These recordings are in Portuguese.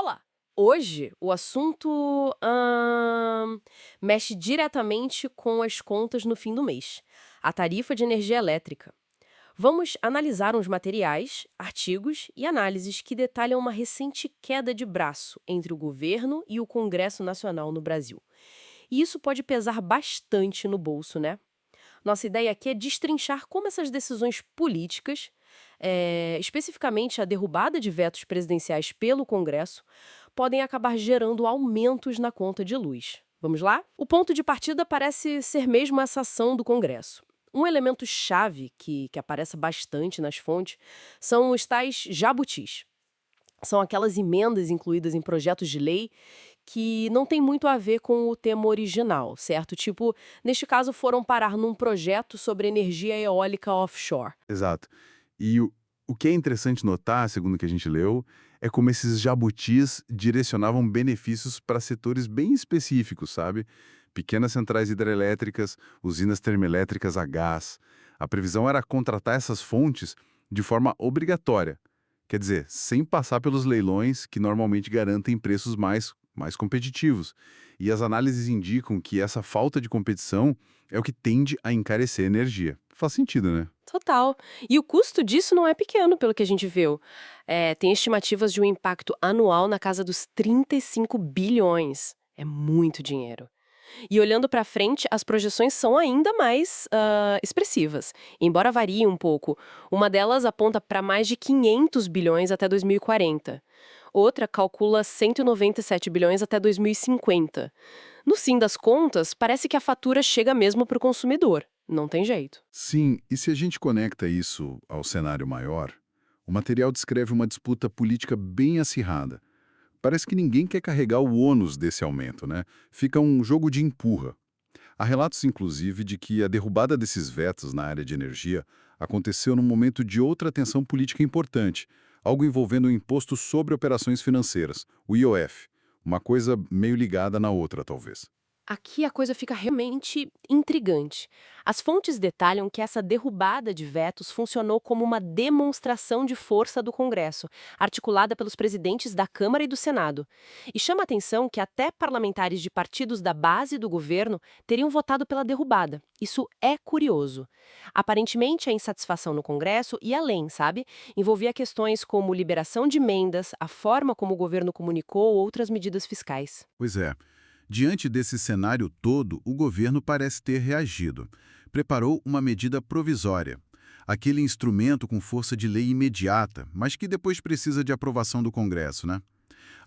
Olá! Hoje o assunto mexe diretamente com as contas no fim do mês, a tarifa de energia elétrica. Vamos analisar uns materiais, artigos e análises que detalham uma recente queda de braço entre o governo e o Congresso Nacional no Brasil. E isso pode pesar bastante no bolso, né? Nossa ideia aqui é destrinchar como essas decisões políticas, especificamente a derrubada de vetos presidenciais pelo Congresso, podem acabar gerando aumentos na conta de luz. Vamos lá? O ponto de partida parece ser mesmo essa ação do Congresso. Um elemento chave que aparece bastante nas fontes são os tais jabutis. São aquelas emendas incluídas em projetos de lei que não tem muito a ver com o tema original, certo? Tipo, neste caso foram parar num projeto sobre energia eólica offshore. Exato. E o que é interessante notar, segundo o que a gente leu, é como esses jabutis direcionavam benefícios para setores bem específicos, sabe? Pequenas centrais hidrelétricas, usinas termoelétricas a gás. A previsão era contratar essas fontes de forma obrigatória. Quer dizer, sem passar pelos leilões que normalmente garantem preços mais competitivos. E as análises indicam que essa falta de competição é o que tende a encarecer a energia. Faz sentido, né? Total. E o custo disso não é pequeno, pelo que a gente viu. Tem estimativas de um impacto anual na casa dos 35 bilhões. É muito dinheiro. E olhando para frente, as projeções são ainda mais expressivas, embora varie um pouco. Uma delas aponta para mais de 500 bilhões até 2040. Outra calcula 197 bilhões até 2050. No fim das contas, parece que a fatura chega mesmo para o consumidor. Não tem jeito. Sim, e se a gente conecta isso ao cenário maior, o material descreve uma disputa política bem acirrada. Parece que ninguém quer carregar o ônus desse aumento, né? Fica um jogo de empurra. Há relatos, inclusive, de que a derrubada desses vetos na área de energia aconteceu num momento de outra tensão política importante, algo envolvendo o Imposto sobre Operações Financeiras, o IOF, uma coisa meio ligada na outra, talvez. Aqui a coisa fica realmente intrigante. As fontes detalham que essa derrubada de vetos funcionou como uma demonstração de força do Congresso, articulada pelos presidentes da Câmara e do Senado. E chama a atenção que até parlamentares de partidos da base do governo teriam votado pela derrubada. Isso é curioso. Aparentemente, a insatisfação no Congresso ia além, sabe? Envolvia questões como liberação de emendas, a forma como o governo comunicou outras medidas fiscais. Pois é. Diante desse cenário todo, o governo parece ter reagido. Preparou uma medida provisória, aquele instrumento com força de lei imediata, mas que depois precisa de aprovação do Congresso, né?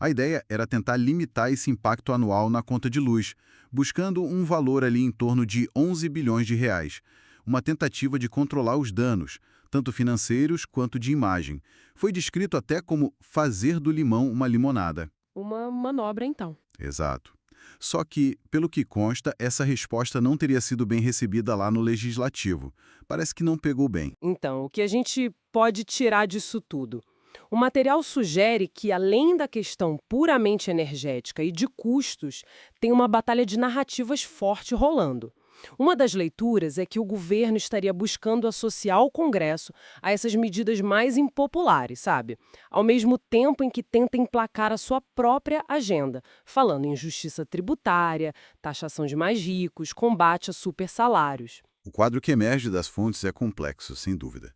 A ideia era tentar limitar esse impacto anual na conta de luz, buscando um valor ali em torno de 11 bilhões de reais. Uma tentativa de controlar os danos, tanto financeiros quanto de imagem. Foi descrito até como fazer do limão uma limonada. Uma manobra, então. Exato. Só que, pelo que consta, essa resposta não teria sido bem recebida lá no Legislativo. Parece que não pegou bem. Então, o que a gente pode tirar disso tudo? O material sugere que, além da questão puramente energética e de custos, tem uma batalha de narrativas forte rolando. Uma das leituras é que o governo estaria buscando associar o Congresso a essas medidas mais impopulares, sabe? Ao mesmo tempo em que tenta emplacar a sua própria agenda, falando em justiça tributária, taxação de mais ricos, combate a supersalários. O quadro que emerge das fontes é complexo, sem dúvida.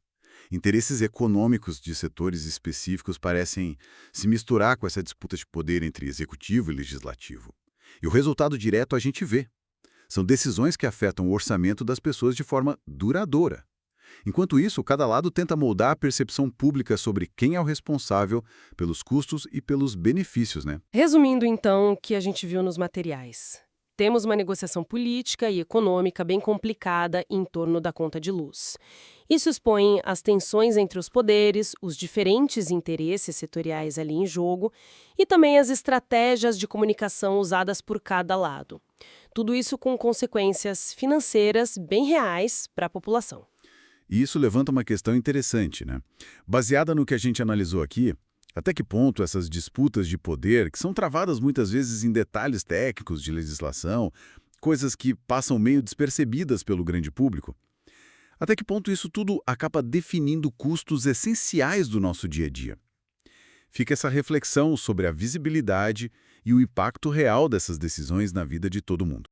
Interesses econômicos de setores específicos parecem se misturar com essa disputa de poder entre executivo e legislativo. E o resultado direto a gente vê. São decisões que afetam o orçamento das pessoas de forma duradoura. Enquanto isso, cada lado tenta moldar a percepção pública sobre quem é o responsável pelos custos e pelos benefícios, né? Resumindo, então, o que a gente viu nos materiais. Temos uma negociação política e econômica bem complicada em torno da conta de luz. Isso expõe as tensões entre os poderes, os diferentes interesses setoriais ali em jogo e também as estratégias de comunicação usadas por cada lado. Tudo isso com consequências financeiras bem reais para a população. E isso levanta uma questão interessante, né? Baseada no que a gente analisou aqui, até que ponto essas disputas de poder, que são travadas muitas vezes em detalhes técnicos de legislação, coisas que passam meio despercebidas pelo grande público, até que ponto isso tudo acaba definindo custos essenciais do nosso dia a dia? Fica essa reflexão sobre a visibilidade e o impacto real dessas decisões na vida de todo mundo.